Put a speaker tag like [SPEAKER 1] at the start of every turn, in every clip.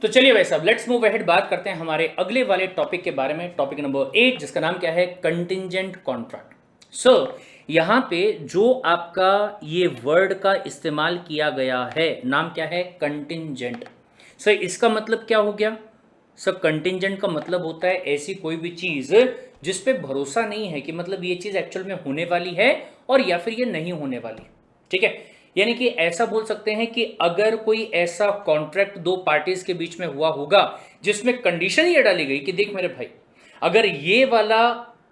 [SPEAKER 1] तो चलिए भाई साहब, लेट्स मूव अहेड। बात करते हैं हमारे अगले वाले टॉपिक के बारे में, टॉपिक नंबर 8, जिसका नाम क्या है, कंटिंजेंट कॉन्ट्रैक्ट। सो यहां पे जो आपका ये वर्ड का इस्तेमाल किया गया है, नाम क्या है, कंटिंजेंट। सो इसका मतलब क्या हो गया सर? कंटिंजेंट का मतलब होता है ऐसी कोई भी चीज जिस पे भरोसा नहीं है कि मतलब ये चीज एक्चुअल में होने वाली है और या फिर ये नहीं होने वाली। ठीक है, यानी कि ऐसा बोल सकते हैं कि अगर कोई ऐसा कॉन्ट्रैक्ट दो पार्टीज के बीच में हुआ होगा जिसमें कंडीशन ये डाली गई कि देख मेरे भाई, अगर ये वाला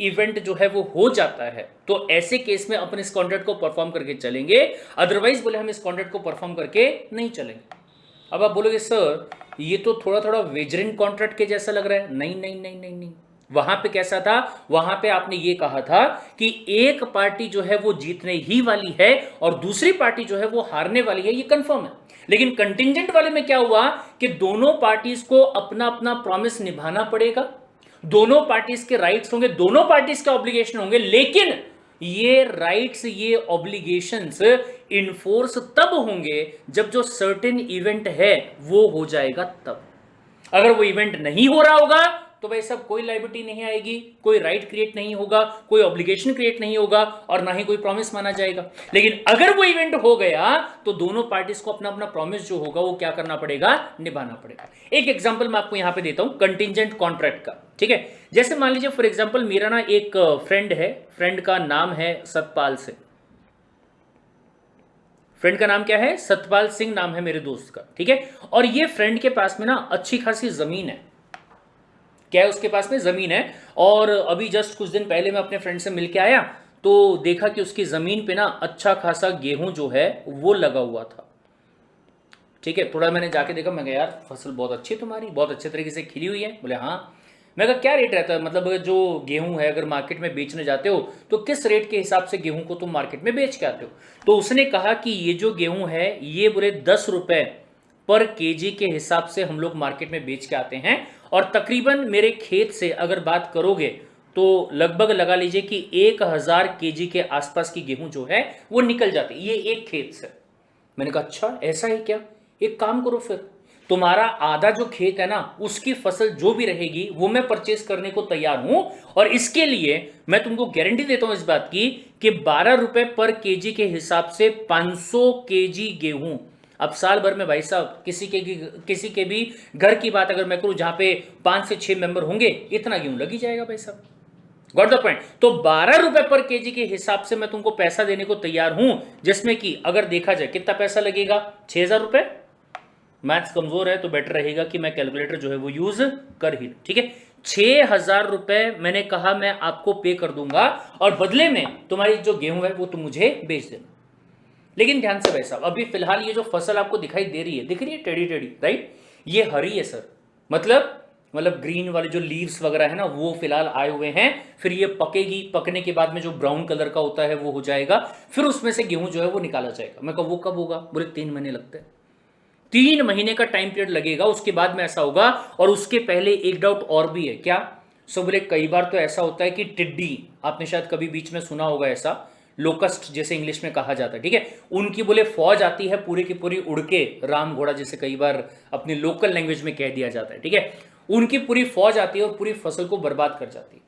[SPEAKER 1] इवेंट जो है वो हो जाता है तो ऐसे केस में अपन इस कॉन्ट्रैक्ट को परफॉर्म करके चलेंगे, अदरवाइज बोले हम इस कॉन्ट्रैक्ट को परफॉर्म करके नहीं चलेंगे। अब आप बोलोगे सर ये तो थोड़ा थोड़ा वेजरिन कॉन्ट्रैक्ट के जैसा लग रहा है। नहीं नहीं नहीं नहीं नहीं, वहां पे कैसा था, वहां पे आपने ये कहा था कि एक पार्टी जो है वो जीतने ही वाली है और दूसरी पार्टी जो है वो हारने वाली है, ये कंफर्म है। लेकिन कंटिंजेंट वाले में क्या हुआ कि दोनों पार्टीज को अपना अपना प्रॉमिस निभाना पड़ेगा, दोनों पार्टीज के राइट्स होंगे, दोनों पार्टीज के ऑब्लिगेशन होंगे, लेकिन ये राइट्स, ये ऑब्लिगेशंस इन्फोर्स तब होंगे जब जो सर्टेन इवेंट है वो हो जाएगा तब। अगर वो इवेंट नहीं हो रहा होगा तो भाई सब कोई लाइबिलिटी नहीं आएगी, कोई राइट क्रिएट नहीं होगा, कोई ऑब्लिगेशन क्रिएट नहीं होगा और ना ही कोई प्रॉमिस माना जाएगा। लेकिन अगर वो इवेंट हो गया तो दोनों पार्टीज को अपना अपना प्रॉमिस जो होगा वो क्या करना पड़ेगा, निभाना पड़ेगा। एक एग्जांपल मैं आपको यहां पे देता हूं कंटिंजेंट कॉन्ट्रैक्ट का। ठीक है, जैसे मान लीजिए फॉर एग्जांपल मेरा ना एक फ्रेंड है, फ्रेंड का नाम है सतपाल सिंह। फ्रेंड का नाम क्या है, सतपाल सिंह नाम है मेरे दोस्त का। ठीक है, और ये फ्रेंड के पास में ना अच्छी खासी जमीन है। क्या है उसके पास में, जमीन है। और अभी जस्ट कुछ दिन पहले मैं अपने फ्रेंड से मिलके आया तो देखा कि उसकी जमीन पे ना अच्छा खासा गेहूं जो है वो लगा हुआ था। ठीक है, थोड़ा मैंने जाके देखा, मैं कहा यार फसल बहुत अच्छी तुम्हारी, बहुत अच्छे तरीके से खिली हुई है। बोले हाँ। मैं कहा क्या रेट रहता है, मतलब जो गेहूं है अगर मार्केट में बेचने जाते हो तो किस रेट के हिसाब से गेहूं को तुम मार्केट में बेच के आते हो? तो उसने कहा कि ये जो गेहूं है ये बोले 10 रुपए पर केजी के हिसाब से हम लोग मार्केट में बेच के आते हैं, और तकरीबन मेरे खेत से अगर बात करोगे तो लगभग लगा लीजिए कि 1000 केजी के आसपास की गेहूं जो है वो निकल जाती है, ये एक खेत से। मैंने कहा अच्छा ऐसा ही क्या, एक काम करो फिर, तुम्हारा आधा जो खेत है ना उसकी फसल जो भी रहेगी वो मैं परचेस करने को तैयार हूं, और इसके लिए मैं तुमको गारंटी देता हूं इस बात की कि 12 रुपए पर केजी के हिसाब से 500 केजी गेहूं। अब साल भर में भाई साहब किसी के भी घर की बात अगर मैं करूं जहां पे 5 से 6 मेंबर होंगे, इतना गेहूं लग ही जाएगा भाई साहब। Got the point? तो 12 रुपए पर केजी के हिसाब से मैं तुमको पैसा देने को तैयार हूं, जिसमें कि अगर देखा जाए कितना पैसा लगेगा, 6000 रुपए। मैथ्स कमजोर है तो बेटर रहेगा कि मैं कैलकुलेटर जो है वो यूज कर ही। ठीक है, 6000 रुपए मैंने कहा मैं आपको पे कर दूंगा और बदले में तुम्हारी जो गेहूं है वो तुम मुझे बेच देना। लेकिन ध्यान से भाई साहब, अभी फिलहाल ये जो फसल आपको दिखाई दे रही है, दिख रही है टेढ़ी टेढ़ी, राइट? ये हरी है सर, मतलब ग्रीन वाले जो लीव्स वगैरह है ना वो फिलहाल आए हुए हैं। फिर ये पकेगी, पकने के बाद में जो ब्राउन कलर का होता है वो हो जाएगा, फिर उसमें से गेहूं जो है वो निकाला जाएगा। मैं कहा वो कब होगा? बोले 3 महीने लगते हैं। 3 महीने का टाइम पीरियड लगेगा, उसके बाद में ऐसा होगा। और उसके पहले एक डाउट और भी है। क्या? सो बोले कई बार तो ऐसा होता है कि टिड्डी, आपने शायद कभी बीच में सुना होगा ऐसा, लोकस्ट जैसे इंग्लिश में कहा जाता है, ठीक है, उनकी बोले फौज आती है पूरी की पूरी उड़ के, राम घोड़ा जैसे कई बार अपनी लोकल लैंग्वेज में कह दिया जाता है, ठीक है, उनकी पूरी फौज आती है और पूरी फसल को बर्बाद कर जाती है।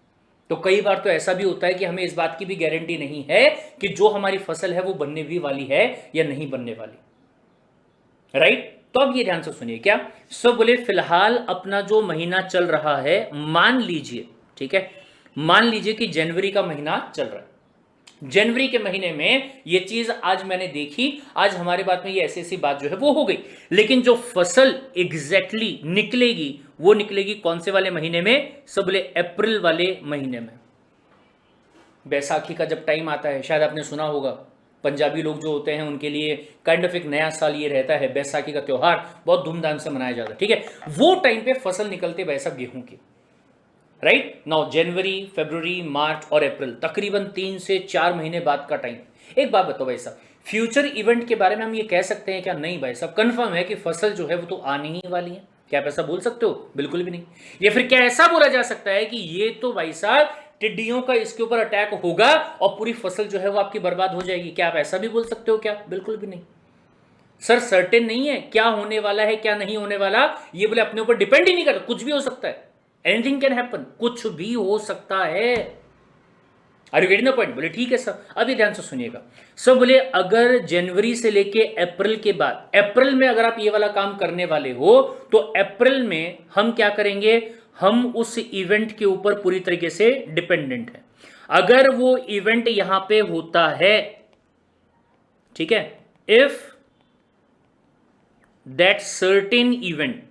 [SPEAKER 1] तो कई बार तो ऐसा भी होता है कि हमें इस बात की भी गारंटी नहीं है कि जो हमारी फसल है वो बनने भी वाली है या नहीं बनने वाली, राइट? तो अब ये ध्यान से सुनिए। क्या? सो बोले फिलहाल अपना जो महीना चल रहा है, मान लीजिए, ठीक है, मान लीजिए कि जनवरी का महीना चल रहा है। जनवरी के महीने में ये चीज आज मैंने देखी, आज हमारे बात में ये ऐसी ऐसी बात जो है वो हो गई। लेकिन जो फसल एग्जैक्टली निकलेगी वो निकलेगी कौन से वाले महीने में? सब बोले अप्रैल वाले महीने में। बैसाखी का जब टाइम आता है, शायद आपने सुना होगा, पंजाबी लोग जो होते हैं उनके लिए काइंड ऑफ एक नया साल ये रहता है, बैसाखी का त्योहार बहुत धूमधाम से मनाया जाता है, ठीक है। वो टाइम पे फसल निकलते वैसा गेहूं की, राइट नाउ जनवरी, फरवरी, मार्च और अप्रैल, तकरीबन 3 से 4 महीने बाद का टाइम। एक बात बताओ भाई साहब, फ्यूचर इवेंट के बारे में हम ये कह सकते हैं क्या? नहीं भाई साहब, कंफर्म है कि फसल जो है वो तो आने ही वाली है। क्या आप ऐसा बोल सकते हो? बिल्कुल भी नहीं। या फिर क्या ऐसा बोला जा सकता है कि ये तो भाई साहब टिड्डियों का इसके ऊपर अटैक होगा और पूरी फसल जो है वो आपकी बर्बाद हो जाएगी? क्या आप ऐसा भी बोल सकते हो क्या? बिल्कुल भी नहीं। सर सर्टेन नहीं है, क्या होने वाला है क्या नहीं होने वाला ये बोले अपने ऊपर डिपेंड ही नहीं करता, कुछ भी हो सकता है, एनीथिंग कैन हैपन, कुछ भी हो सकता है। Are you getting the point? बोले ठीक है सर। अभी ध्यान से सुनिएगा सर। बोले अगर जनवरी से लेके अप्रैल के बाद, अप्रैल में अगर आप ये वाला काम करने वाले हो तो अप्रैल में हम क्या करेंगे, हम उस इवेंट के ऊपर पूरी तरीके से डिपेंडेंट है। अगर वो इवेंट यहां पे होता है, ठीक है, इफ दैट सर्टेन इवेंट,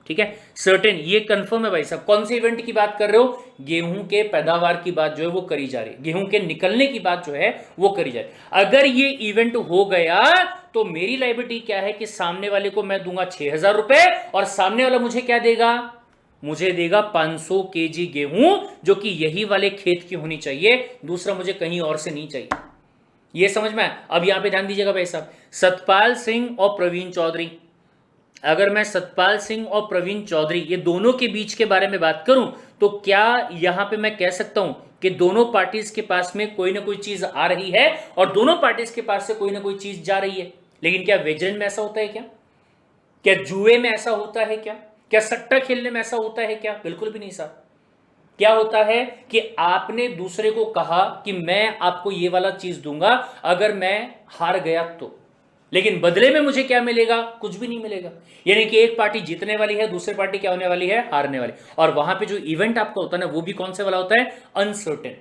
[SPEAKER 1] ठीक है, सर्टेन, ये कंफर्म है भाई साहब। कौन से इवेंट की बात कर रहे हो? गेहूं के पैदावार की बात जो है वो करी जा रही है, गेहूं के निकलने की बात जो है वो करी जा रही है। अगर ये इवेंट हो गया तो मेरी लायबिलिटी क्या है कि सामने वाले को मैं दूंगा 6,000 रुपए और सामने वाला मुझे क्या देगा, मुझे देगा 500 केजी गेहूं, जो कि यही वाले खेत की होनी चाहिए, दूसरा मुझे कहीं और से नहीं चाहिए। ये समझ में आया? अब यहां पे ध्यान दीजिएगा भाई साहब, सतपाल सिंह और प्रवीण चौधरी, अगर मैं सतपाल सिंह और प्रवीण चौधरी ये दोनों के बीच के बारे में बात करूं तो क्या यहां पे मैं कह सकता हूं कि दोनों पार्टीज के पास में कोई ना कोई चीज आ रही है और दोनों पार्टीज के पास से कोई ना कोई चीज जा रही है? लेकिन क्या वेजरेंट में ऐसा होता है क्या? क्या जुए में ऐसा होता है क्या? क्या सट्टा खेलने में ऐसा होता है क्या? बिल्कुल भी नहीं साहब। क्या होता है कि आपने दूसरे को कहा कि मैं आपको ये वाला चीज दूंगा अगर मैं हार गया तो, लेकिन बदले में मुझे क्या मिलेगा? कुछ भी नहीं मिलेगा। यानी कि एक पार्टी जीतने वाली है, दूसरी पार्टी क्या होने वाली है? हारने वाली। और वहां पे जो इवेंट आपका होता है ना वो भी कौन से वाला होता है? Uncertain,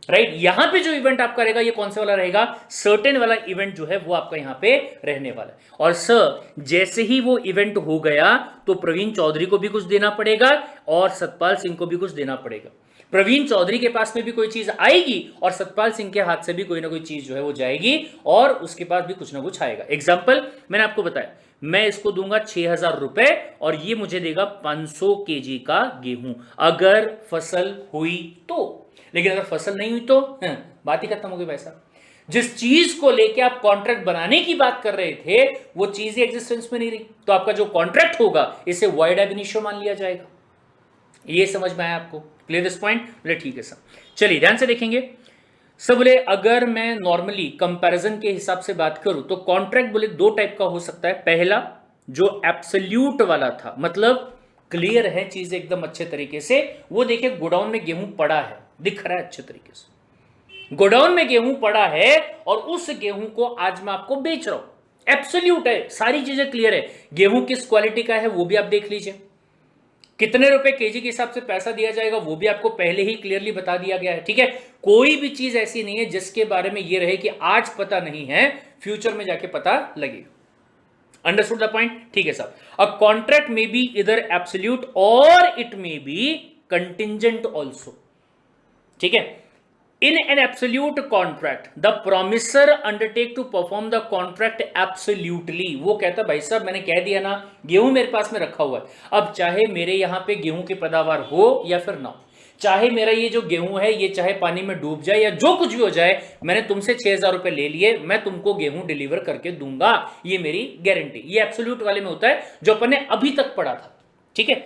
[SPEAKER 1] right. यहां पे जो इवेंट आपका रहेगा ये कौन से वाला रहेगा? सर्टेन वाला इवेंट जो है वो आपका यहां पे रहने वाला है। और सर जैसे ही वो इवेंट हो गया तो प्रवीण चौधरी को भी कुछ देना पड़ेगा और सतपाल सिंह को भी कुछ देना पड़ेगा। प्रवीण चौधरी के पास में भी कोई चीज आएगी और सतपाल सिंह के हाथ से भी कोई ना कोई चीज जो है वो जाएगी और उसके पास भी कुछ ना कुछ आएगा। एग्जाम्पल मैंने आपको बताया, मैं इसको दूंगा 6,000 रुपए और ये मुझे देगा 500 केजी का गेहूं, अगर फसल हुई तो। लेकिन अगर फसल नहीं हुई तो बात ही खत्म हो गई भाई साहब। जिस चीज को लेके आप कॉन्ट्रैक्ट बनाने की बात कर रहे थे वो चीज ही एग्जिस्टेंस में नहीं रही, तो आपका जो कॉन्ट्रैक्ट होगा इसे वॉइड एब इनिशियो मान लिया जाएगा। ये समझ में आया आपको? Clear this point? बोले ठीक है सर। चलिए ध्यान से देखेंगे सब। बोले अगर मैं नॉर्मली कंपैरिजन के हिसाब से बात करूं तो कॉन्ट्रैक्ट बोले दो टाइप का हो सकता है। पहला जो एब्सोल्यूट वाला था, मतलब क्लियर है चीज एकदम अच्छे तरीके से, वो देखिए गोडाउन में गेहूं पड़ा है, दिख रहा है अच्छे तरीके से, गोडाउन में गेहूं पड़ा है और उस गेहूं को आज मैं आपको बेच रहा हूं, एब्सोल्यूट है, सारी चीजें क्लियर है। गेहूं किस क्वालिटी का है वो भी आप देख लीजिए, कितने रुपए केजी के हिसाब से पैसा दिया जाएगा वो भी आपको पहले ही क्लियरली बता दिया गया है, ठीक है। कोई भी चीज ऐसी नहीं है जिसके बारे में ये रहे कि आज पता नहीं है फ्यूचर में जाके पता लगेगा। Understood the point? ठीक है साहब। अ कॉन्ट्रैक्ट में बी इधर एब्सोल्यूट और इट में बी कंटिंजेंट ऑल्सो, ठीक है। In an absolute contract, the promisor undertake to perform the contract absolutely। वो कहता भाई साहब मैंने कह दिया ना गेहूं मेरे पास में रखा हुआ है, अब चाहे मेरे यहां पे गेहूं की पैदावार हो या फिर ना हो, चाहे मेरा ये जो गेहूं है ये चाहे पानी में डूब जाए या जो कुछ भी हो जाए, मैंने तुमसे 6,000 रुपए ले लिए, मैं तुमको गेहूं डिलीवर करके दूंगा, ये मेरी गारंटी। ये एब्सोल्यूट वाले में होता है जो अपन ने अभी तक पढ़ा था, ठीक है।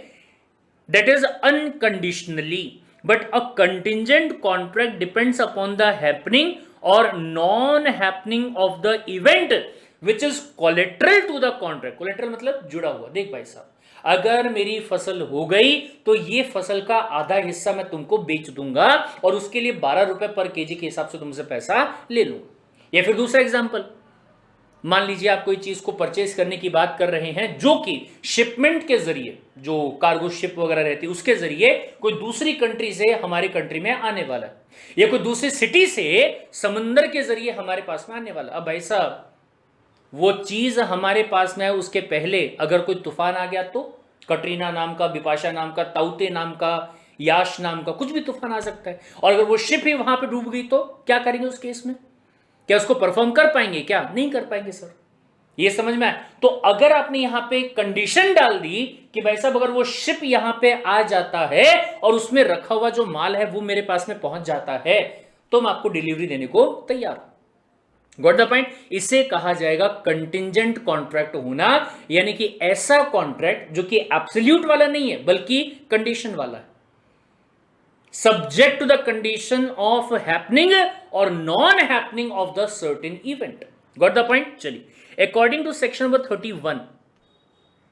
[SPEAKER 1] That is unconditionally. But a contingent contract depends upon the happening or non-happening of the event which is collateral to the contract। collateral मतलब जुड़ा हुआ। देख भाई साहब, अगर मेरी फसल हो गई तो ये फसल का आधा हिस्सा मैं तुमको बेच दूंगा और उसके लिए 12 रुपए पर केजी के हिसाब से तुमसे पैसा ले लूंगा। या फिर दूसरा एग्जांपल, मान लीजिए आप कोई चीज को परचेज करने की बात कर रहे हैं जो कि शिपमेंट के जरिए, जो कार्गो शिप वगैरह रहती है उसके जरिए कोई दूसरी कंट्री से हमारी कंट्री में आने वाला है, या कोई दूसरी सिटी से समुंदर के जरिए हमारे पास में आने वाला। अब भाई साहब वो चीज हमारे पास में है, उसके पहले अगर कोई तूफान आ गया तो, कटरीना नाम का, बिपाशा नाम का, ताउते नाम का, याश नाम का कुछ भी तूफान आ सकता है, और अगर वो शिप ही वहां पे डूब गई तो क्या करेंगे उस केस में? क्या उसको परफॉर्म कर पाएंगे? क्या नहीं कर पाएंगे सर। ये समझ में आया? तो अगर आपने यहां पे कंडीशन डाल दी कि भाई साहब अगर वो शिप यहां पे आ जाता है और उसमें रखा हुआ जो माल है वो मेरे पास में पहुंच जाता है तो मैं आपको डिलीवरी देने को तैयार हूं। Got the point? इसे कहा जाएगा कंटिंजेंट कॉन्ट्रैक्ट होना, यानी कि ऐसा कॉन्ट्रैक्ट जो कि एब्सोल्यूट वाला नहीं है बल्कि कंडीशन वाला है, subject to the condition of happening or non happening of the certain event। Got the point. चलिए, according to section number 31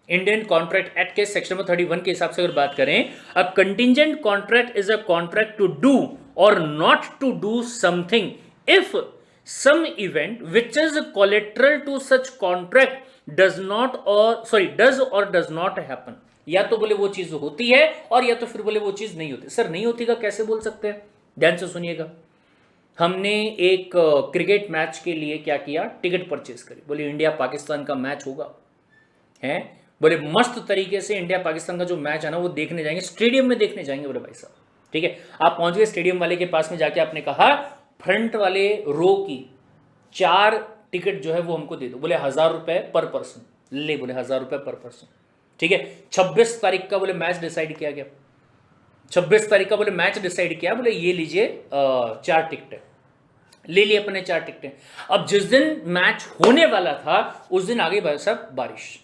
[SPEAKER 1] Indian contract act के सेक्शन नंबर 31 के हिसाब से अगर बात करें, a contingent contract is a contract to do or not to do something if some event which is collateral to such contract does or does not happen. या तो बोले वो चीज होती है और या तो फिर बोले वो चीज नहीं होती। सर नहीं होती का कैसे बोल सकते हैं? ध्यान से सुनिएगा। हमने एक क्रिकेट मैच के लिए क्या किया, टिकट परचेज करी। बोले इंडिया पाकिस्तान का मैच होगा, है बोले मस्त तरीके से इंडिया पाकिस्तान का जो मैच है ना वो देखने जाएंगे, स्टेडियम में देखने जाएंगे। बोले भाई साहब ठीक है, आप पहुंच गए स्टेडियम वाले के पास में, जाके आपने कहा फ्रंट वाले रो की 4 टिकट जो है वो हमको दे दो। बोले 1000 रुपए पर पर्सन। ले बोले 1000 रुपए पर पर्सन, ठीक है। 26 तारीख का बोले मैच डिसाइड किया गया, 26 तारीख का बोले मैच डिसाइड किया। बोले ये लीजिए 4 टिकटें, ले लिए अपने 4 टिकटें। अब जिस दिन मैच होने वाला था उस दिन आ गई भाई साहब बारिश।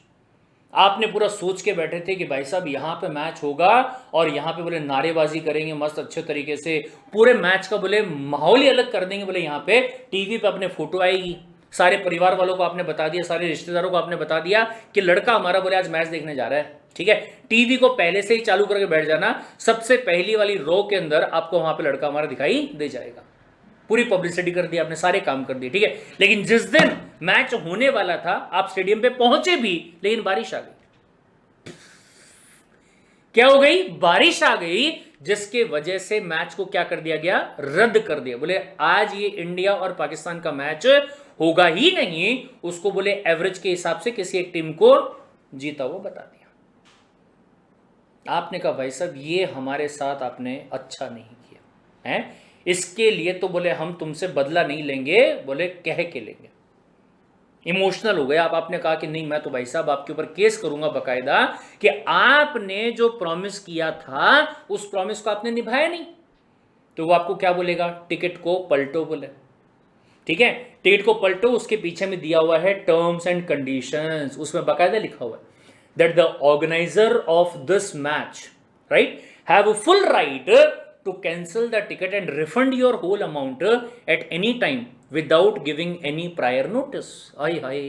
[SPEAKER 1] आपने पूरा सोच के बैठे थे कि भाई साहब यहाँ पे मैच होगा और यहाँ पे बोले नारेबाजी करेंगे मस्त अच्छे तरीके से, पूरे मैच का बोले माहौल ही अलग कर देंगे। बोले यहाँ पे टीवी पे अपने फोटो आएगी, सारे परिवार वालों को आपने बता दिया, सारे रिश्तेदारों को आपने बता दिया कि लड़का हमारा बोले आज मैच देखने जा रहा है, ठीक है। टीवी को पहले से ही चालू करके बैठ जाना, सबसे पहली वाली रो के अंदर आपको वहां पे लड़का हमारा दिखाई दे जाएगा। पूरी पब्लिसिटी कर दी आपने, सारे काम कर दिए, ठीक है। लेकिन जिस दिन मैच होने वाला था आप स्टेडियम पे पहुंचे भी, लेकिन बारिश आ गई। क्या हो गई? बारिश आ गई, जिसके वजह से मैच को क्या कर दिया गया? रद्द कर दिया। बोले आज ये इंडिया और पाकिस्तान का मैच होगा ही नहीं, उसको बोले एवरेज के हिसाब से किसी एक टीम को जीता हुआ बता दिया। आपने कहा भाई साहब ये हमारे साथ आपने अच्छा नहीं किया है, इसके लिए तो बोले हम तुमसे बदला नहीं लेंगे, बोले कह के लेंगे। इमोशनल हो गए आप, आपने कहा कि नहीं मैं तो भाई साहब आपके ऊपर केस करूंगा बकायदा कि आपने जो प्रॉमिस किया था उस प्रॉमिस को आपने निभाया नहीं। तो वो आपको क्या बोलेगा? टिकट को पलटो बोले, ठीक है। टिकट को पलटो, उसके पीछे में दिया हुआ है टर्म्स एंड कंडीशंस, उसमें बकायदा लिखा हुआ है that the organiser of this match right have full right to cancel the ticket and refund your whole amount at any time without giving any prior notice। हाय हाय,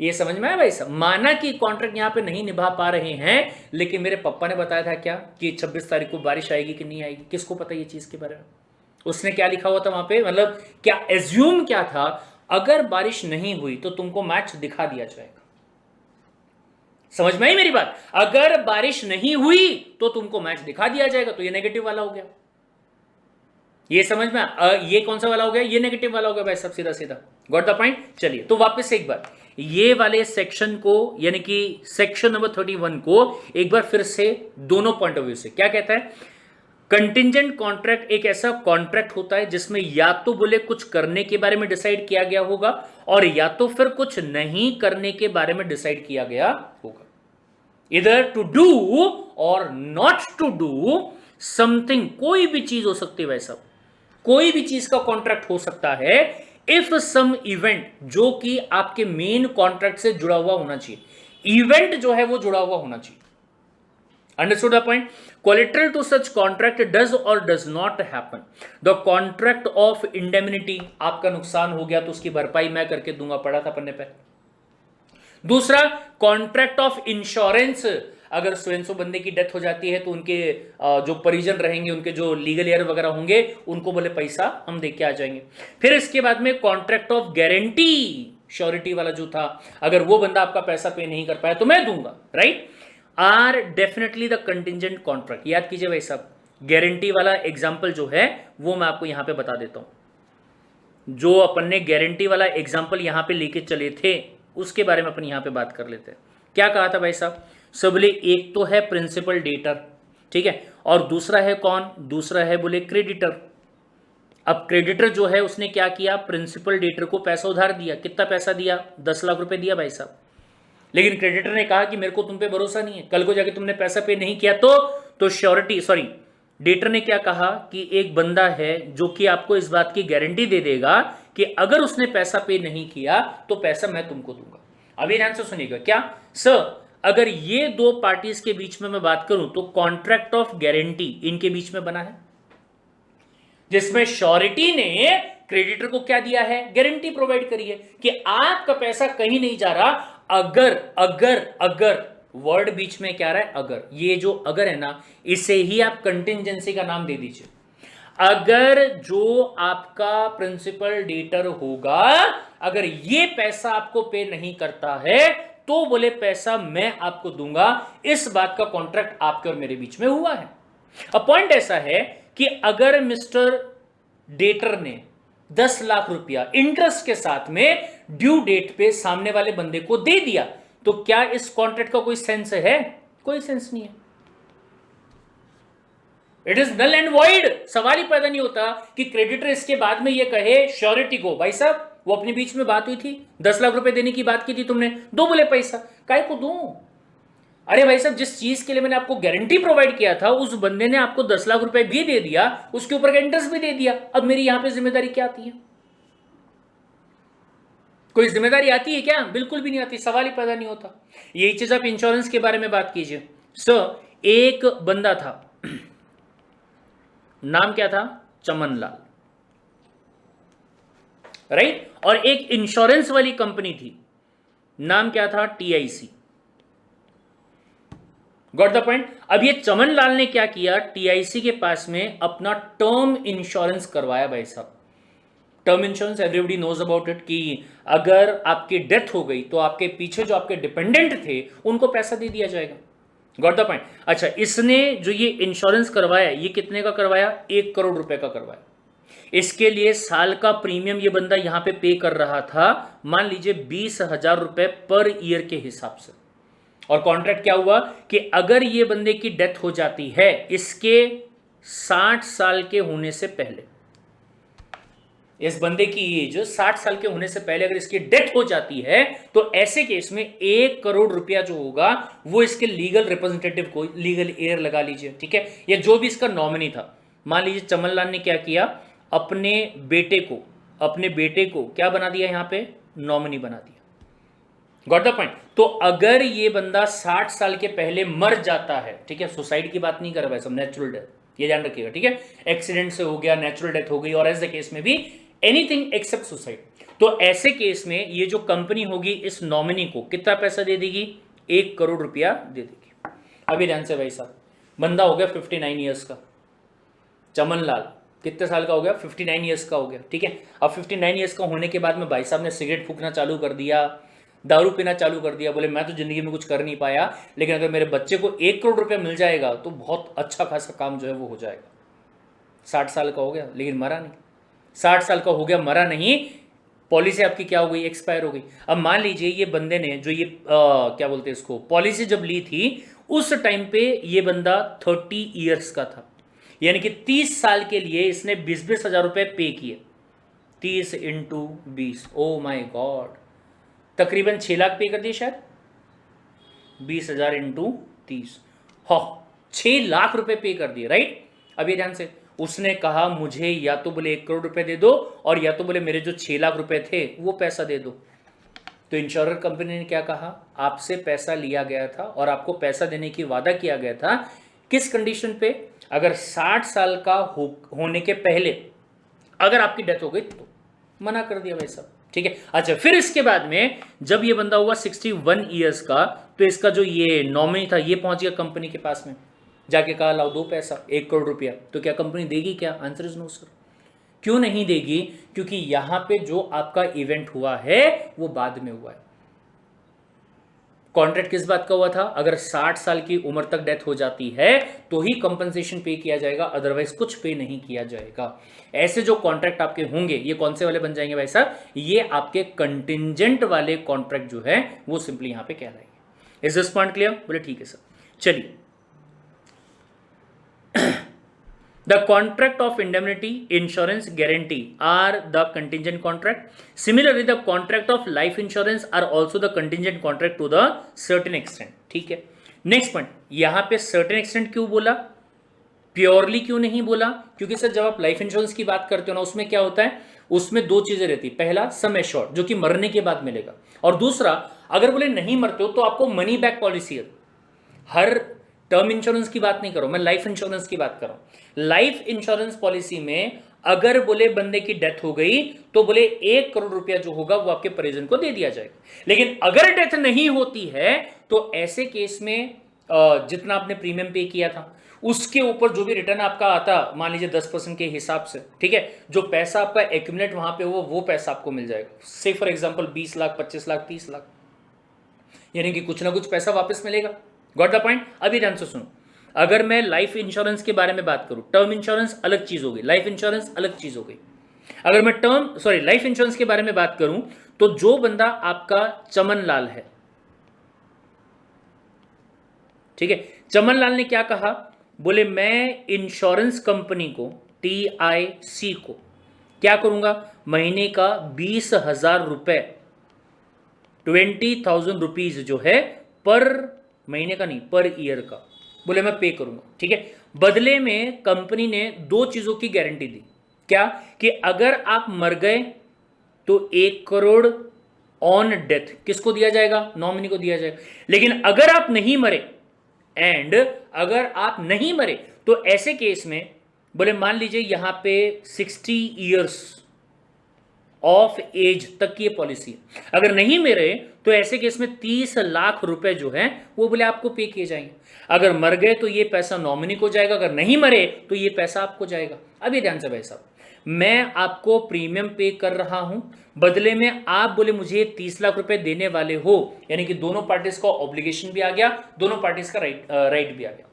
[SPEAKER 1] ये समझ में आया भाई साहब? माना कि कॉन्ट्रैक्ट यहां पे नहीं निभा पा रहे हैं, लेकिन मेरे पापा ने बताया था क्या कि 26 तारीख को बारिश आएगी कि नहीं आएगी, किसको पता ये चीज के बारे में? उसने क्या लिखा हुआ था वहां पे, मतलब क्या एज्यूम क्या था, अगर बारिश नहीं हुई तो तुमको मैच दिखा दिया जाएगा। समझ में आई मेरी बात? अगर बारिश नहीं हुई तो तुमको मैच दिखा दिया जाएगा, तो ये नेगेटिव वाला हो गया। ये समझ में ये कौन सा वाला हो गया? ये नेगेटिव वाला हो गया भाई, सब सीधा सीधा। Got the point. चलिए तो वापस से एक बार ये वाले सेक्शन को, यानी कि सेक्शन नंबर 31 को एक बार फिर से दोनों पॉइंट ऑफ व्यू से क्या कहता है। कंटिजेंट कॉन्ट्रैक्ट एक ऐसा कॉन्ट्रैक्ट होता है जिसमें या तो बोले कुछ करने के बारे में डिसाइड किया गया होगा और या तो फिर कुछ नहीं करने के बारे में डिसाइड किया गया होगा। इधर to do or not to do something, कोई भी चीज हो सकती है भाई साहब, कोई भी चीज का कॉन्ट्रैक्ट हो सकता है इफ सम इवेंट, जो कि आपके मेन कॉन्ट्रैक्ट से जुड़ा हुआ होना चाहिए। इवेंट जो है वो जुड़ा हुआ होना चाहिए। Understood the point. Collateral to such contract does or does not happen. The contract of indemnity, आपका नुकसान हो गया तो उसकी भरपाई मैं करके दूंगा, पड़ा था पन्ने पे। दूसरा कॉन्ट्रैक्ट ऑफ इंश्योरेंस, अगर स्वयं बंदे की डेथ हो जाती है तो उनके जो परिजन रहेंगे, उनके जो लीगल एयर वगैरह होंगे, उनको बोले पैसा हम दे के आ जाएंगे। फिर इसके बाद में कॉन्ट्रैक्ट ऑफ गारंटी, श्योरिटी वाला जो था, अगर वो बंदा आपका पैसा पे नहीं कर पाया तो मैं दूंगा, right. Are definitely the contingent contract. याद कीजिए भाई साहब, गारंटी वाला एग्जाम्पल जो है वो मैं आपको यहां पे बता देता हूं। जो अपन ने गारंटी वाला एग्जाम्पल यहां पे लेके चले थे उसके बारे में अपन यहां पे बात कर लेते हैं। क्या कहा था भाई साहब? सब बोले एक तो है प्रिंसिपल डेटर, ठीक है, और दूसरा है कौन? दूसरा है बोले क्रेडिटर। अब क्रेडिटर जो है उसने क्या किया? प्रिंसिपल डेटर को पैसा उधार दिया। कितना पैसा दिया? 10 लाख रुपए दिया भाई साहब। लेकिन क्रेडिटर ने कहा कि मेरे को तुम पे भरोसा नहीं है, कल को जाके तुमने पैसा पे नहीं किया तो श्योरिटी, सॉरी, डेटर ने क्या कहा कि एक बंदा है जो कि आपको इस बात की गारंटी दे देगा कि अगर उसने पैसा पे नहीं किया तो पैसा मैं तुमको दूंगा। अभी ध्यान से सुनिएगा। क्या सर, अगर ये दो पार्टीज के बीच में मैं बात करूं तो कॉन्ट्रैक्ट ऑफ गारंटी इनके बीच में बना है, जिसमें श्योरिटी ने क्रेडिटर को क्या दिया है, गारंटी प्रोवाइड करी है कि आपका पैसा कहीं नहीं जा रहा। अगर अगर अगर वर्ड बीच में क्या रहा है, अगर, ये जो अगर है ना, इसे ही आप कंटिंजेंसी का नाम दे दीजिए। अगर जो आपका प्रिंसिपल डेटर होगा, अगर ये पैसा आपको पे नहीं करता है तो बोले पैसा मैं आपको दूंगा। इस बात का कॉन्ट्रैक्ट आपके और मेरे बीच में हुआ है। अब पॉइंट ऐसा है कि अगर मिस्टर डेटर ने 10 लाख रुपया इंटरेस्ट के साथ में ड्यू डेट पे सामने वाले बंदे को दे दिया, तो क्या इस कॉन्ट्रैक्ट का कोई सेंस है? कोई सेंस नहीं है। It is null and void. सवाल ही पैदा नहीं होता कि क्रेडिटर इसके बाद में ये कहे श्योरिटी को, भाई साहब वो अपने बीच में बात हुई थी, 10 लाख रुपए देने की बात की थी तुमने, दो बोले पैसा, काय को दूं? अरे भाई साहब, जिस चीज के लिए मैंने आपको गारंटी प्रोवाइड किया था उस बंदे ने आपको 10 लाख रुपए भी दे दिया, उसके ऊपर का इंटरेस्ट भी दे दिया। अब मेरी यहां पे जिम्मेदारी क्या आती है? कोई जिम्मेदारी आती है क्या? बिल्कुल भी नहीं आती, सवाल ही पैदा नहीं होता। यही चीज आप इंश्योरेंस के बारे में बात कीजिए। सर एक बंदा था, नाम क्या था? चमनलाल, राइट? और एक इंश्योरेंस वाली कंपनी थी, नाम क्या था? TIC। Got the point? अब ये चमनलाल ने क्या किया, TIC के पास में अपना टर्म इंश्योरेंस करवाया। भाई साहब, term insurance everybody knows about it, कि अगर आपकी डेथ हो गई तो आपके पीछे जो आपके डिपेंडेंट थे उनको पैसा दे दिया जाएगा। Got the point? अच्छा, इसने जो ये इंश्योरेंस करवाया, ये कितने का करवाया? 1 करोड़ रुपए का करवाया। इसके लिए साल का प्रीमियम ये बंदा यहां पे कर रहा था, मान लीजिए 20,000 रुपए पर ईयर के हिसाब से। और कॉन्ट्रैक्ट क्या हुआ कि अगर ये बंदे की डेथ हो जाती है इसके 60 साल के होने से पहले, इस बंदे की एज 60 साल के होने से पहले अगर इसकी डेथ हो जाती है, तो ऐसे केस में 1 करोड़ रुपया जो होगा वो इसके लीगल रिप्रेजेंटेटिव को, लीगल एयर लगा लीजिए, ठीक है, या जो भी इसका नॉमिनी था। मान लीजिए चमनलाल ने क्या किया, अपने बेटे को क्या बना दिया, यहां पे नॉमिनी बना दिया। Got the point? तो अगर ये बंदा 60 साल के पहले मर जाता है, ठीक है, सुसाइड की बात नहीं कर रहा है, सब नेचुरल डेथ, ये ध्यान रखिएगा, ठीक है, एक्सीडेंट से हो गया, नेचुरल डेथ हो गई, और एज द केस में भी एनीथिंग एक्सेप्ट सुसाइड, तो ऐसे केस में ये जो कंपनी होगी इस नॉमिनी को कितना पैसा दे देगी? 1 करोड़ रुपया दे देगी। अभी ध्यान से भाई साहब, बंदा हो गया 59 ईयर्स का, चमनलाल कितने साल का हो गया? 59 ईयर्स का हो गया, ठीक है। अब 59 ईयर्स का होने के बाद में भाई साहब ने सिगरेट फूकना चालू कर दिया, दारू पीना चालू कर दिया, बोले मैं तो जिंदगी में कुछ कर नहीं पाया, लेकिन अगर मेरे बच्चे को 1 करोड़ रुपया मिल जाएगा तो बहुत अच्छा खासा काम जो है वो हो जाएगा। 60 साल का हो गया लेकिन मरा नहीं, 60 साल का हो गया मरा नहीं, पॉलिसी आपकी क्या हो गई? एक्सपायर हो गई। अब मान लीजिए ये बंदे ने जो ये क्या बोलते हैं इसको, पॉलिसी जब ली थी उस टाइम पे ये बंदा 30 ईयर्स का था, यानी कि 30 साल के लिए इसने 20-20 हजार रुपए पे किए। 30 इंटू 20, ओ माई गॉड, तकरीबन 6 लाख पे कर दिए शायद। 20,000 इंटू 30, हो 6 लाख रुपए पे कर दिए, राइट? अभी ध्यान से, उसने कहा मुझे या तो बोले 1 करोड़ रुपए दे दो, और या तो बोले मेरे जो 6 लाख रुपए थे वो पैसा दे दो। तो इंश्योरेंस कंपनी ने क्या कहा, आपसे पैसा लिया गया था और आपको पैसा देने की वादा किया गया था, किस कंडीशन पे? अगर 60 साल का होने के पहले अगर आपकी डेथ हो गई तो। मना कर दिया भाई साहब, ठीक है। अच्छा, फिर इसके बाद में जब ये बंदा हुआ 61 ईयर्स का, तो इसका जो ये नॉमिनी था ये पहुंच गया कंपनी के पास में, जाके कहा लाओ दो पैसा, 1 करोड़ रुपया। तो क्या कंपनी देगी क्या? Answer is no sir. क्यों नहीं देगी? क्योंकि यहां पे जो आपका इवेंट हुआ है वो बाद में हुआ है। कॉन्ट्रैक्ट किस बात का हुआ था? अगर 60 साल की उम्र तक डेथ हो जाती है तो ही कंपनसेशन पे किया जाएगा, अदरवाइज कुछ पे नहीं किया जाएगा। ऐसे जो कॉन्ट्रैक्ट आपके होंगे ये कौन से वाले बन जाएंगे भाई साहब? ये आपके कंटिंजेंट वाले कॉन्ट्रैक्ट जो है वो सिंपली यहां पे कहलाएंगे। Is this point clear? बोले ठीक है सर। चलिए, The contract of indemnity, insurance, guarantee are the contingent contract. Similarly, the contract of life insurance are also the contingent contract to the certain extent. ठीक है। Next point, यहां पे certain extent क्यों बोला, प्योरली क्यों नहीं बोला? क्योंकि सर जब आप लाइफ इंश्योरेंस की बात करते हो ना, उसमें क्या होता है, उसमें दो चीजें रहती है। पहला सम एश्योर्ड जो कि मरने के बाद मिलेगा, और दूसरा अगर बोले नहीं मरते हो तो आपको मनी बैक पॉलिसी है। हर टर्म इंश्योरेंस की बात नहीं करो, मैं लाइफ इंश्योरेंस की बात कर रहा हूं। लाइफ इंश्योरेंस पॉलिसी में अगर बोले बंदे की डेथ हो गई तो बोले 1 करोड़ रुपया जो होगा वो आपके परिजन को दे दिया जाएगा। लेकिन अगर डेथ नहीं होती है तो ऐसे केस में जितना आपने प्रीमियम पे किया था उसके ऊपर जो भी रिटर्न आपका आता, मान लीजिए 10% के हिसाब से, ठीक है, जो पैसा आपका एक्यूमुलेट वहां पे वो पैसा आपको मिल जाएगा। से फॉर एग्जांपल 20 लाख, 25 लाख, 30 लाख, यानी कि कुछ ना कुछ पैसा वापस मिलेगा। Got the point? अभी ध्यान से सुनो, अगर मैं लाइफ इंश्योरेंस के बारे में बात करूं, टर्म इंश्योरेंस अलग चीज हो गई, लाइफ इंश्योरेंस अलग चीज हो गई। अगर मैं लाइफ इंश्योरेंस के बारे में बात करूं तो जो बंदा आपका चमन लाल है, ठीक है, चमन लाल ने क्या कहा, बोले मैं इंश्योरेंस कंपनी को, TIC को क्या करूंगा, महीने का 20,000 रुपए, 20,000 रुपीज जो है पर महीने का नहीं, पर ईयर का, बोले मैं पे करूंगा। ठीक है, बदले में कंपनी ने 2 चीजों की गारंटी दी। क्या? कि अगर आप मर गए तो 1 करोड़ ऑन डेथ किसको दिया जाएगा? नॉमिनी को दिया जाएगा। लेकिन अगर आप नहीं मरे, एंड अगर आप नहीं मरे तो ऐसे केस में बोले मान लीजिए यहां पे 60 ईयर्स ऑफ एज तक की पॉलिसी है, अगर नहीं मरे तो ऐसे केस में 30 लाख रुपए जो है वो बोले आपको पे किए जाएंगे। अगर मर गए तो ये पैसा नॉमिनी को जाएगा, अगर नहीं मरे तो ये पैसा आपको जाएगा। अभी ध्यान से भाई साहब, मैं आपको प्रीमियम पे कर रहा हूं, बदले में आप बोले मुझे 30 लाख रुपए देने वाले हो, यानी कि दोनों पार्टीज का ऑब्लिगेशन भी आ गया, दोनों पार्टीज का राइट भी आ गया।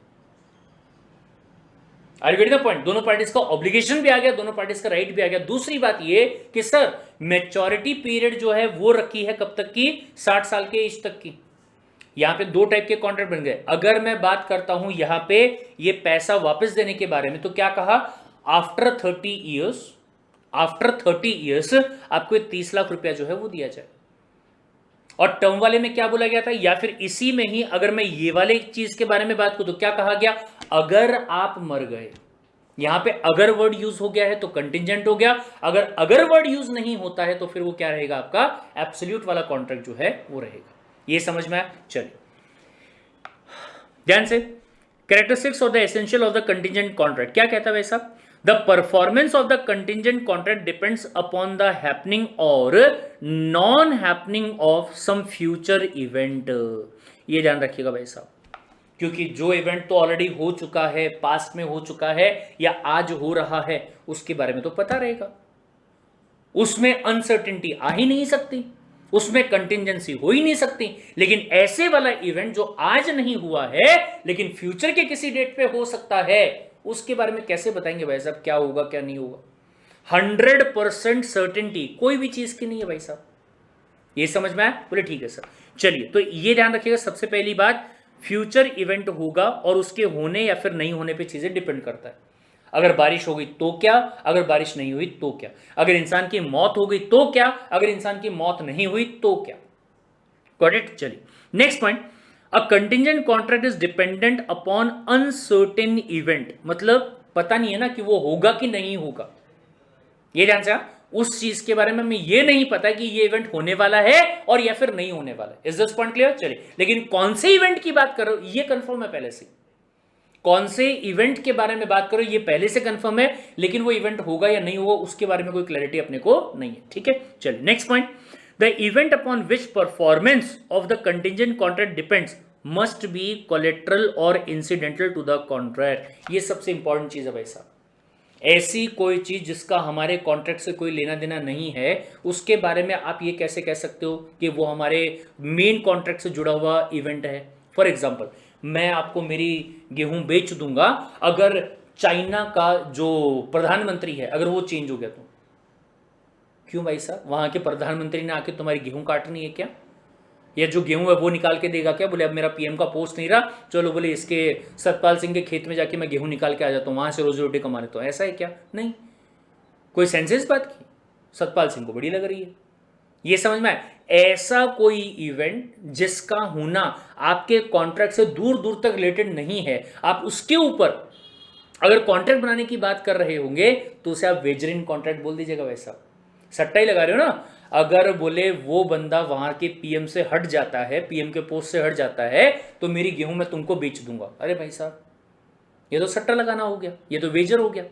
[SPEAKER 1] Are you getting the point? दोनों पार्टीज का ऑब्लिगेशन भी आ गया, दोनों पार्टीज का राइट भी आ गया। दूसरी बात ये कि सर मैच्योरिटी पीरियड जो है वो रखी है कब तक की? 60 साल के एज तक की। यहां पे 2 टाइप के कॉन्ट्रैक्ट बन गए। अगर मैं बात करता हूं यहां पे ये पैसा वापस देने के बारे में, तो क्या कहा? आफ्टर 30 ईयर्स आपको 30 लाख रुपया जो है वो दिया जाए। और टर्म वाले में क्या बोला गया था? या फिर इसी में ही अगर मैं ये वाले चीज के बारे में बात करूं तो क्या कहा गया? अगर आप मर गए, यहां पे अगर वर्ड यूज हो गया है तो कंटिजेंट हो गया, अगर वर्ड यूज नहीं होता है तो फिर वो क्या रहेगा? आपका एब्सोल्यूट वाला कॉन्ट्रैक्ट जो है वो रहेगा। ये समझ में आया? चलिए ध्यान से, characteristics of the essential of the contingent contract क्या कहता है भाई साहब? The performance of the contingent contract depends upon the happening or non-happening of some future event। ये ध्यान रखिएगा भाई साहब, क्योंकि जो इवेंट तो ऑलरेडी हो चुका है, पास्ट में हो चुका है या आज हो रहा है, उसके बारे में तो पता रहेगा, उसमें अनसर्टेनिटी आ ही नहीं सकती, उसमें कंटिजेंसी हो ही नहीं सकती। लेकिन ऐसे वाला इवेंट जो आज नहीं हुआ है लेकिन फ्यूचर के किसी डेट पे हो सकता है, उसके बारे में कैसे बताएंगे भाई साहब क्या होगा क्या नहीं होगा? 100% सर्टेनिटी कोई भी चीज की नहीं है भाई साहब। ये समझ में आया? बोले ठीक है सर। चलिए, तो ये ध्यान रखिएगा, सबसे पहली बात, फ्यूचर इवेंट होगा और उसके होने या फिर नहीं होने पे चीजें डिपेंड करता है। अगर बारिश हो गई तो क्या, अगर बारिश नहीं हुई तो क्या, अगर इंसान की मौत हो गई तो क्या, अगर इंसान की मौत नहीं हुई तो क्या। Got it? चलिए next point, a contingent contract is dependent upon uncertain event, मतलब पता नहीं है ना कि वो होगा कि नहीं होगा। ये ध्यान से, उस चीज के बारे में हमें ये नहीं पता कि ये इवेंट होने वाला है और या फिर नहीं होने वाला है। Is this point clear? चलिए, लेकिन कौन से इवेंट की बात कर रहे हो ये कंफर्म है पहले से, कौन से इवेंट के बारे में बात करो ये पहले से कंफर्म है, लेकिन वो इवेंट होगा या नहीं होगा उसके बारे में कोई क्लैरिटी अपने को नहीं है। ठीक है, चलिए next point, the event upon which performance of the contingent contract depends must be collateral और इंसिडेंटल टू द कॉन्ट्रैक्ट। ये सबसे इंपॉर्टेंट चीज है भाई साहब। ऐसी कोई चीज जिसका हमारे कॉन्ट्रैक्ट से कोई लेना देना नहीं है, उसके बारे में आप ये कैसे कह सकते हो कि वो हमारे मेन कॉन्ट्रैक्ट से जुड़ा हुआ इवेंट है? फॉर एग्जाम्पल, मैं आपको मेरी गेहूं बेच दूंगा, अगर चाइना का जो प्रधानमंत्री है अगर वो चेंज हो गया तो क्यों भाई साहब? वहां के प्रधानमंत्री ने आके तुम्हारी गेहूं काटनी है क्या? या जो गेहूं है वो निकाल के देगा क्या? बोले अब मेरा पीएम का पोस्ट नहीं रहा, चलो बोले इसके सतपाल सिंह के खेत में जाके मैं गेहूं निकाल के आ जाता हूं, वहां से रोजी रोटी कमा लेता हूं। ऐसा है क्या? नहीं। कोई सेंस इस बात की? सतपाल सिंह को बड़ी लग रही है। ये समझ में आए? ऐसा कोई इवेंट जिसका होना आपके कॉन्ट्रैक्ट से दूर दूर तक रिलेटेड नहीं है, आप उसके ऊपर अगर कॉन्ट्रैक्ट बनाने की बात कर रहे होंगे तो उसे आप वेजरिन कॉन्ट्रैक्ट बोल दीजिएगा। वैसा सट्टा ही लगा रहे हो ना। अगर बोले वो बंदा वहां के पीएम से हट जाता है, पीएम के पोस्ट से हट जाता है, तो मेरी गेहूं मैं तुमको बेच दूंगा। अरे भाई साहब, ये तो सट्टा लगाना हो गया, ये तो वेजर हो गया।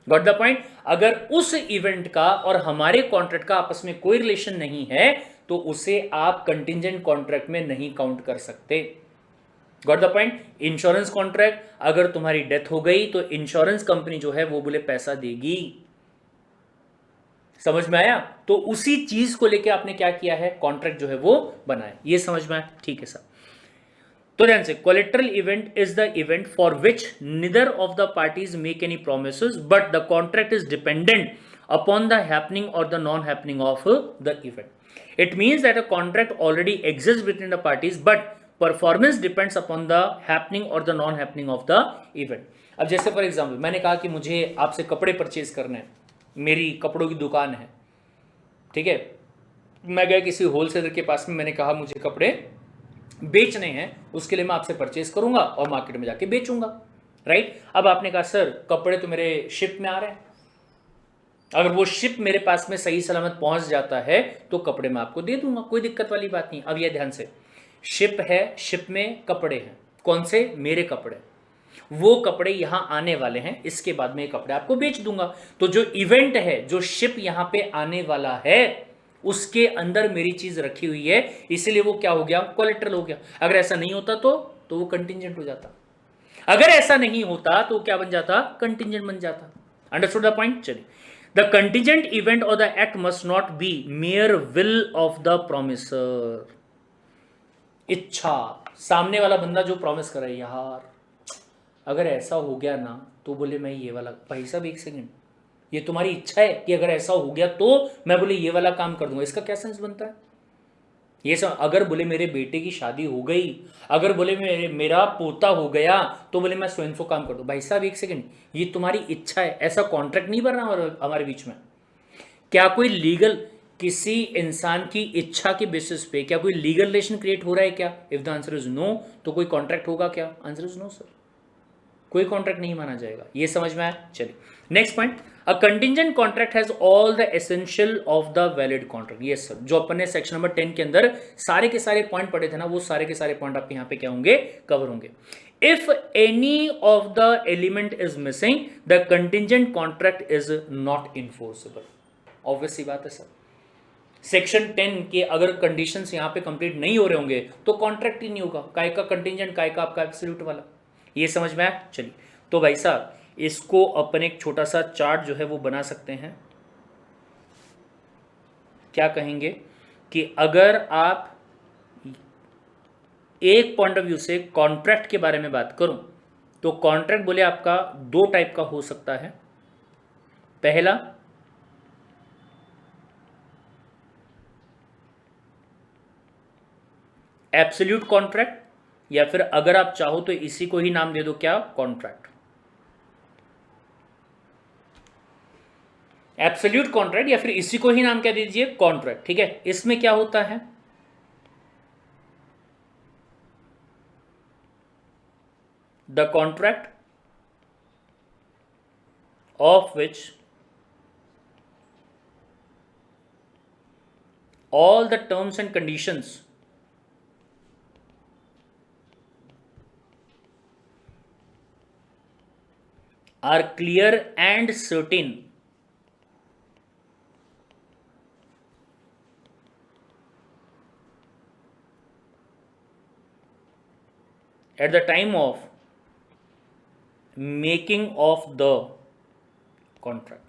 [SPEAKER 1] Got the point. अगर उस इवेंट का और हमारे कॉन्ट्रैक्ट का आपस में कोई रिलेशन नहीं है तो उसे आप कंटिंजेंट कॉन्ट्रैक्ट में नहीं काउंट कर सकते। Got the point. Insurance contract, अगर तुम्हारी डेथ हो गई तो इंश्योरेंस कंपनी जो है वो बोले पैसा देगी। समझ में आया? तो उसी चीज को लेके आपने क्या किया है, कॉन्ट्रैक्ट जो है वो बनाया। ये समझ में आया? ठीक है सर। तो ध्यान से, collateral event is the event for which neither of the parties make any promises but the contract is dependent upon the happening or the non-happening of the event. It means that a contract already exists between the parties, but performance depends upon the happening or the non-happening of the event. अब जैसे for example मैंने कहा कि मुझे आपसे कपड़े purchase करने हैं, मेरी कपड़ों की दुकान है, ठीक है, मैं गया किसी होलसेलर के पास में, मैंने कहा मुझे कपड़े बेचने हैं, उसके लिए मैं आपसे परचेज करूंगा और मार्केट में जाके बेचूंगा, राइट। अब आपने कहा सर कपड़े तो मेरे शिप में आ रहे हैं, अगर वो शिप मेरे पास में सही सलामत पहुंच जाता है तो कपड़े मैं आपको दे दूंगा, कोई दिक्कत वाली बात नहीं। अब ये ध्यान से, शिप है, शिप में कपड़े हैं, कौन से, मेरे कपड़े, वो कपड़े यहां आने वाले हैं, इसके बाद में ये कपड़े आपको बेच दूंगा। तो जो इवेंट है, जो शिप यहां पे आने वाला है, उसके अंदर मेरी चीज रखी हुई है, इसीलिए वो क्या हो गया, कोलेट्रल हो गया। अगर ऐसा नहीं होता तो वो कंटिंजेंट हो जाता। अगर ऐसा नहीं होता तो क्या बन जाता, कंटिंजेंट बन जाता। Understood the point? चलिए, द कंटिजेंट इवेंट और the act must not be mayor will of the promisor. इच्छा, सामने वाला बंदा जो प्रॉमिस करे, यार अगर ऐसा हो गया ना तो बोले मैं ये वाला, भाई साहब एक सेकंड, ये तुम्हारी इच्छा है कि अगर ऐसा हो गया तो मैं बोले ये वाला काम कर दूंगा, इसका क्या सेंस बनता है? ये सब अगर बोले मेरे बेटे की शादी हो गई, अगर बोले मेरा पोता हो गया तो बोले मैं स्वयं सो काम कर दूं, भाई साहब एक सेकंड, ये तुम्हारी इच्छा है, ऐसा कॉन्ट्रैक्ट नहीं बन रहा हमारे बीच में। क्या कोई लीगल, किसी इंसान की इच्छा के बेसिस पे क्या कोई लीगल रिलेशन क्रिएट हो रहा है क्या? If the answer is no, तो कोई कॉन्ट्रैक्ट होगा क्या? आंसर इज नो सर, कोई कॉन्ट्रैक्ट नहीं माना जाएगा। ये समझ में आया? चलिए next point, a contingent contract has all the essential of the valid contract. ये सर जो अपन ने सेक्शन नंबर 10 के अंदर सारे के सारे पॉइंट पढ़े थे ना, वो सारे के सारे पॉइंट आपके यहाँ पे क्या होंगे, कवर होंगे। If any of the element is missing the contingent contract is not enforceable. Obvious सी बात है सर, सेक्शन 10 के अगर कंडीशंस यहाँ पे कंप्लीट नहीं हो रहे होंगे तो कॉन्ट्रैक्ट ही नहीं होगा, काय का कंटिंजेंट, काय का आपका एब्सोल्यूट वाला। ये समझ में आया? चलिए, तो भाई साहब इसको अपन एक छोटा सा चार्ट जो है वो बना सकते हैं। क्या कहेंगे कि अगर आप एक पॉइंट ऑफ व्यू से कॉन्ट्रैक्ट के बारे में बात करूं तो कॉन्ट्रैक्ट बोले आपका दो टाइप का हो सकता है। पहला, एब्सोल्यूट कॉन्ट्रैक्ट, या फिर अगर आप चाहो तो इसी को ही नाम दे दो, क्या, कॉन्ट्रैक्ट। एब्सोल्यूट कॉन्ट्रैक्ट या फिर इसी को ही नाम क्या दीजिए, कॉन्ट्रैक्ट। ठीक है, इसमें क्या होता है, the contract of which all the terms and conditions are clear and certain at the time of making of the contract।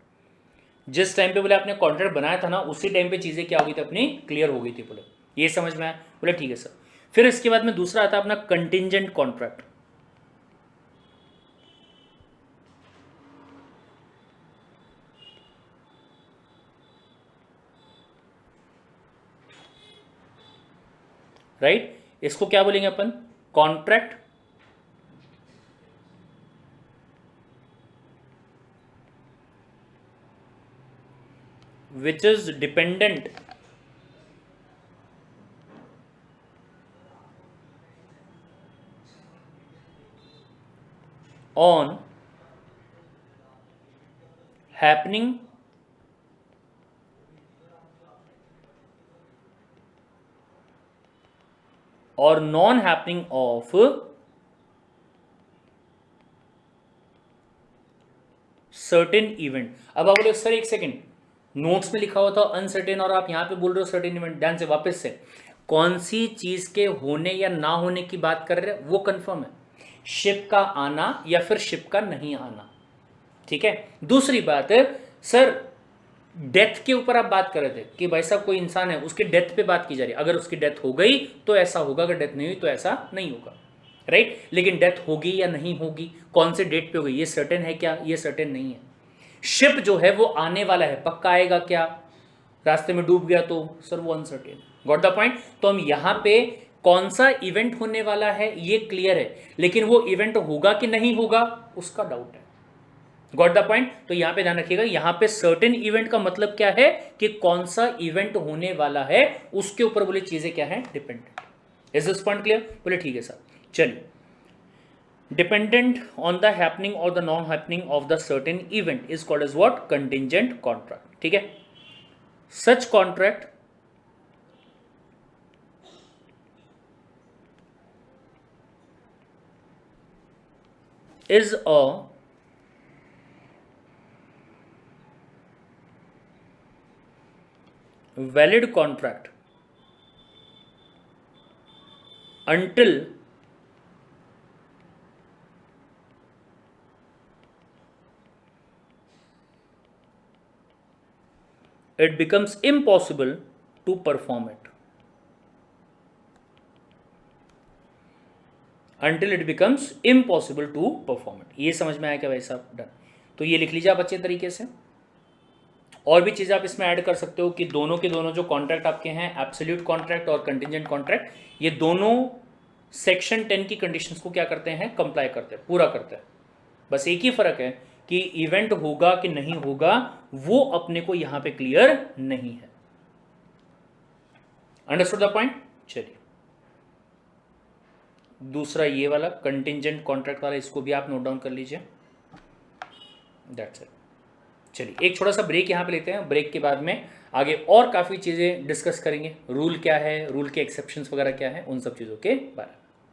[SPEAKER 1] जिस टाइम पे बोले आपने कॉन्ट्रैक्ट बनाया था ना, उसी टाइम पे चीजें क्या हो गई थी, अपनी क्लियर हो गई थी। बोले ये समझ में आया? बोले ठीक है सर। फिर इसके बाद में दूसरा आता है अपना कंटिंजेंट कॉन्ट्रैक्ट। राइट, इसको क्या बोलेंगे अपन, contract which is dependent on happening or non happening of certain event. अब आप बोले सर एक सेकेंड, नोट्स में लिखा हुआ था अनसर्टेन और आप यहाँ पे बोल रहे हो सर्टेन इवेंट। ध्यान से वापस से, कौन सी चीज के होने या ना होने की बात कर रहे हैं वो कंफर्म है, शिप का आना या फिर शिप का नहीं आना। ठीक है, दूसरी बात है सर डेथ के ऊपर आप बात कर रहे थे कि भाई साहब कोई इंसान है उसके डेथ पे बात की जा रही है, अगर उसकी डेथ हो गई तो ऐसा होगा, अगर डेथ नहीं हुई तो ऐसा नहीं होगा, राइट। लेकिन डेथ होगी या नहीं होगी, कौन से डेट पे होगी, ये सर्टेन है क्या, ये सर्टेन नहीं है। शिप जो है वो आने वाला है, पक्का आएगा क्या, रास्ते में डूब गया तो सर वो अनसर्टेन। Got the point. तो हम यहां पे कौन सा इवेंट होने वाला है ये क्लियर है, लेकिन वो इवेंट होगा कि नहीं होगा उसका डाउट है। Got the point. तो यहां पे ध्यान रखिएगा, यहां पे सर्टेन इवेंट का मतलब क्या है कि कौन सा इवेंट होने वाला है उसके ऊपर बोले चीजें क्या है, dependent. Is this point clear? बोले ठीक है सर। चलिए, डिपेंडेंट ऑन द हैपनिंग और the non happening of the certain event is called as what, contingent contract. ठीक है, such contract is a valid contract until it becomes impossible to perform it. Until it becomes impossible to perform it. ये समझ में आया क्या भाई साहब? Done. तो ये लिख लीजिए आप अच्छे तरीके से। और भी चीज़ें आप इसमें ऐड कर सकते हो कि दोनों के दोनों जो कॉन्ट्रैक्ट आपके हैं, एब्सोल्यूट कॉन्ट्रैक्ट और कंटिजेंट कॉन्ट्रैक्ट, ये दोनों सेक्शन 10 की कंडीशंस को क्या करते हैं, कंप्लाई करते हैं, पूरा करते हैं। बस एक ही फर्क है कि इवेंट होगा कि नहीं होगा वो अपने को यहां पे क्लियर नहीं है। Understood the point? चलिए, दूसरा ये वाला कंटिजेंट कॉन्ट्रैक्ट वाला, इसको भी आप नोट डाउन कर लीजिए। That's it. चलिए, एक छोटा सा ब्रेक यहाँ पे लेते हैं। ब्रेक के बाद में आगे और काफ़ी चीज़ें डिस्कस करेंगे, रूल क्या है, रूल के एक्सेप्शंस वगैरह क्या है, उन सब चीज़ों के बारे में।